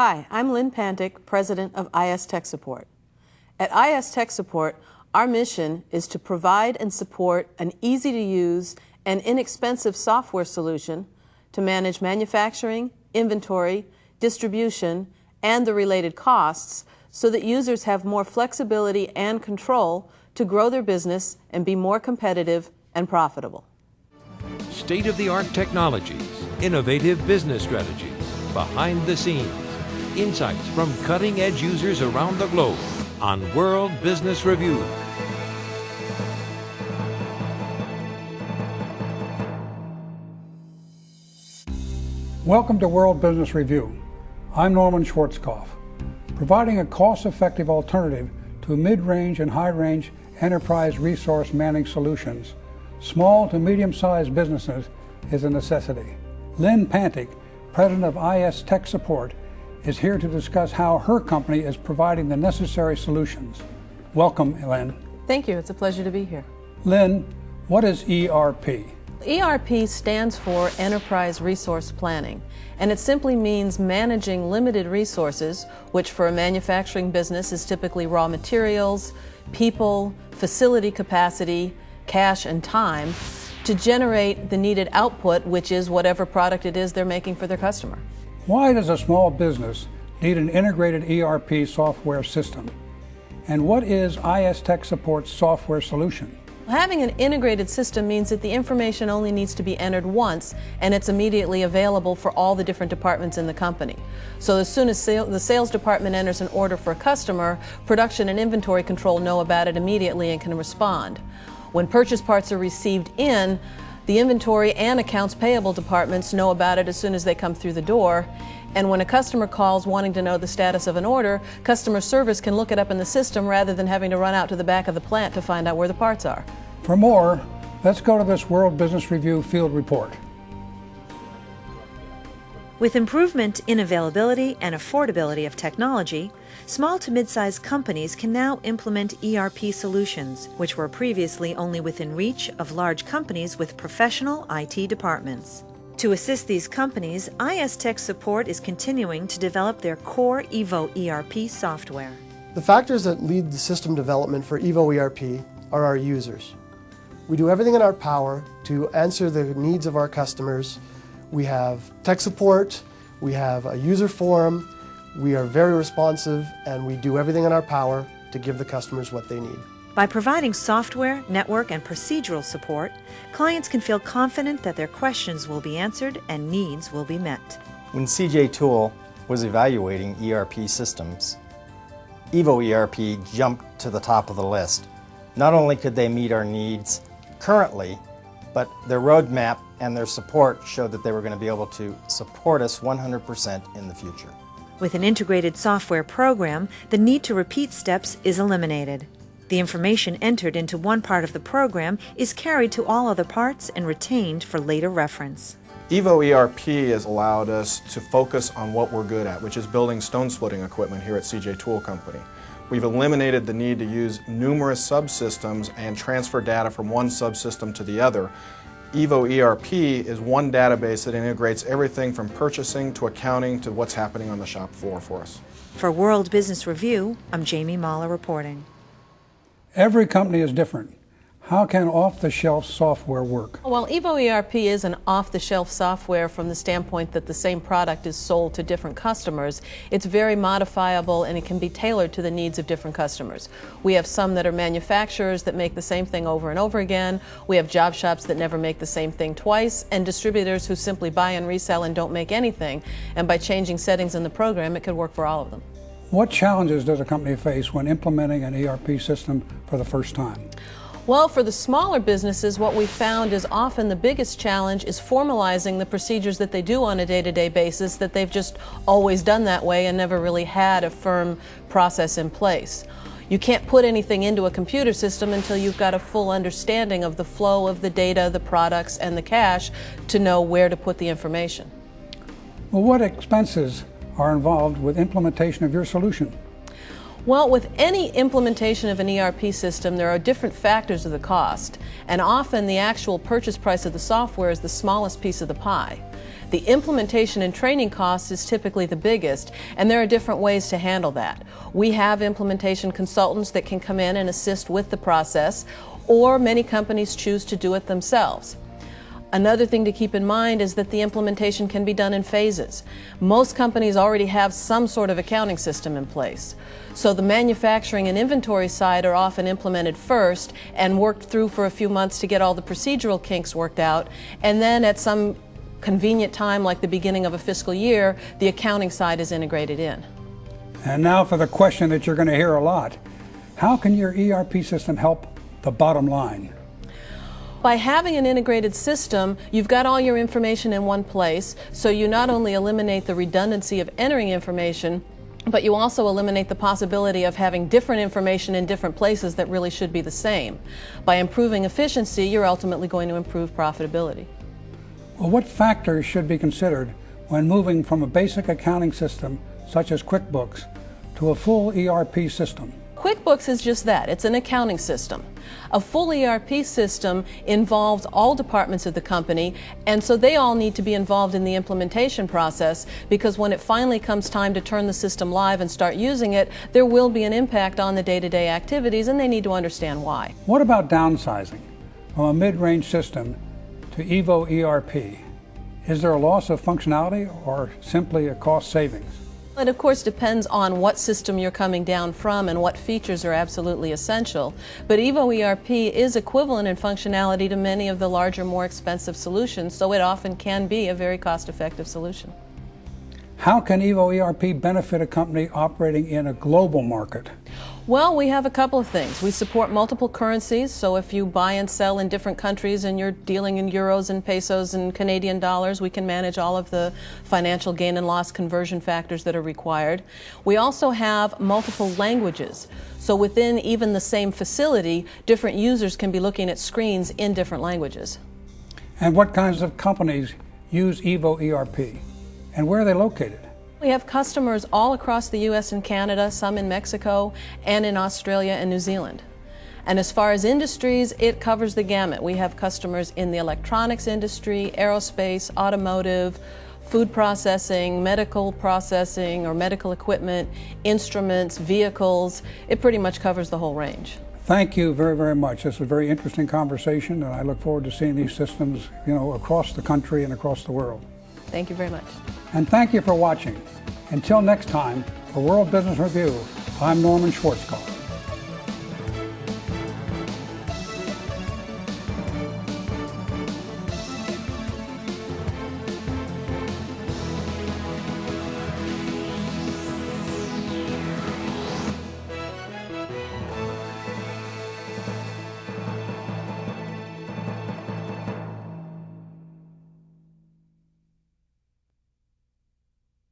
Hi, I'm Lynn Pantic, President of IS Tech Support. At IS Tech Support, our mission is to provide and support an easy-to-use and inexpensive software solution to manage manufacturing, inventory, distribution, and the related costs so that users have more flexibility and control to grow their business and be more competitive and profitable. State-of-the-art technologies, innovative business strategies, behind the scenes, insights from cutting-edge users around the globe on World Business Review. Welcome to World Business Review. I'm Norman Schwarzkopf, providing a cost-effective alternative to mid-range and high-range enterprise resource manning solutions. Small to medium-sized businesses is a necessity. Lynn Pantic, President of IS Tech Support, is here to discuss how her company is providing the necessary solutions. Welcome, Lynn. Thank you. It's a pleasure to be here. Lynn, what is ERP? ERP stands for Enterprise Resource Planning, and it simply means managing limited resources, which for a manufacturing business is typically raw materials, people, facility capacity, cash, and time, to generate the needed output, which is whatever product it is they're making for their customer. Why does a small business need an integrated ERP software system? And what is IS Tech Support's software solution? Having an integrated system means that the information only needs to be entered once and it's immediately available for all the different departments in the company. So as soon as the sales department enters an order for a customer, production and inventory control know about it immediately and can respond. When purchase parts are received in, the inventory and accounts payable departments know about it as soon as they come through the door. And when a customer calls wanting to know the status of an order, customer service can look it up in the system rather than having to run out to the back of the plant to find out where the parts are. For more, let's go to this World Business Review field report. With improvement in availability and affordability of technology, small to mid-sized companies can now implement ERP solutions, which were previously only within reach of large companies with professional IT departments. To assist these companies, IS Tech Support is continuing to develop their core EVO ERP software. The factors that lead the system development for EVO ERP are our users. We do everything in our power to answer the needs of our customers. We have tech support, we have a user forum, we are very responsive, and we do everything in our power to give the customers what they need. By providing software, network, and procedural support, clients can feel confident that their questions will be answered and needs will be met. When CJ Tool was evaluating ERP systems, EVO ERP jumped to the top of the list. Not only could they meet our needs currently, but their roadmap and their support showed that they were going to be able to support us 100% in the future. With an integrated software program, the need to repeat steps is eliminated. The information entered into one part of the program is carried to all other parts and retained for later reference. EVO ERP has allowed us to focus on what we're good at, which is building stone splitting equipment here at CJ Tool Company. We've eliminated the need to use numerous subsystems and transfer data from one subsystem to the other. EVO ERP is one database that integrates everything from purchasing to accounting to what's happening on the shop floor for us. For World Business Review, I'm Jamie Mahler reporting. Every company is different. How can off-the-shelf software work? Well, EVO ERP is an off-the-shelf software from the standpoint that the same product is sold to different customers. It's very modifiable and it can be tailored to the needs of different customers. We have some that are manufacturers that make the same thing over and over again. We have job shops that never make the same thing twice, and distributors who simply buy and resell and don't make anything. And by changing settings in the program, it could work for all of them. What challenges does a company face when implementing an ERP system for the first time? Well, for the smaller businesses, what we found is often the biggest challenge is formalizing the procedures that they do on a day-to-day basis, that they've just always done that way and never really had a firm process in place. You can't put anything into a computer system until you've got a full understanding of the flow of the data, the products, and the cash to know where to put the information. Well, what expenses are involved with implementation of your solution? Well, with any implementation of an ERP system, there are different factors of the cost, and often the actual purchase price of the software is the smallest piece of the pie. The implementation and training cost is typically the biggest, and there are different ways to handle that. We have implementation consultants that can come in and assist with the process, or many companies choose to do it themselves. Another thing to keep in mind is that the implementation can be done in phases. Most companies already have some sort of accounting system in place. So the manufacturing and inventory side are often implemented first and worked through for a few months to get all the procedural kinks worked out, and then at some convenient time like the beginning of a fiscal year, the accounting side is integrated in. And now for the question that you're going to hear a lot. How can your ERP system help the bottom line? By having an integrated system, you've got all your information in one place, so you not only eliminate the redundancy of entering information, but you also eliminate the possibility of having different information in different places that really should be the same. By improving efficiency, you're ultimately going to improve profitability. Well, what factors should be considered when moving from a basic accounting system, such as QuickBooks, to a full ERP system? QuickBooks is just that. It's an accounting system. A full ERP system involves all departments of the company, and so they all need to be involved in the implementation process, because when it finally comes time to turn the system live and start using it, there will be an impact on the day-to-day activities, and they need to understand why. What about downsizing from a mid-range system to Evo ERP? Is there a loss of functionality or simply a cost savings? It of course depends on what system you're coming down from and what features are absolutely essential. But Evo ERP is equivalent in functionality to many of the larger, more expensive solutions, so it often can be a very cost-effective solution. How can Evo ERP benefit a company operating in a global market? Well, we have a couple of things. We support multiple currencies, so if you buy and sell in different countries and you're dealing in euros and pesos and Canadian dollars, we can manage all of the financial gain and loss conversion factors that are required. We also have multiple languages, so within even the same facility, different users can be looking at screens in different languages. And what kinds of companies use Evo ERP? And where are they located? We have customers all across the U.S. and Canada, some in Mexico, and in Australia and New Zealand. And as far as industries, it covers the gamut. We have customers in the electronics industry, aerospace, automotive, food processing, medical processing or medical equipment, instruments, vehicles. It pretty much covers the whole range. Thank you very, very much. This was a very interesting conversation, and I look forward to seeing these systems, across the country and across the world. Thank you very much. And thank you for watching. Until next time, for World Business Review, I'm Norman Schwarzkopf.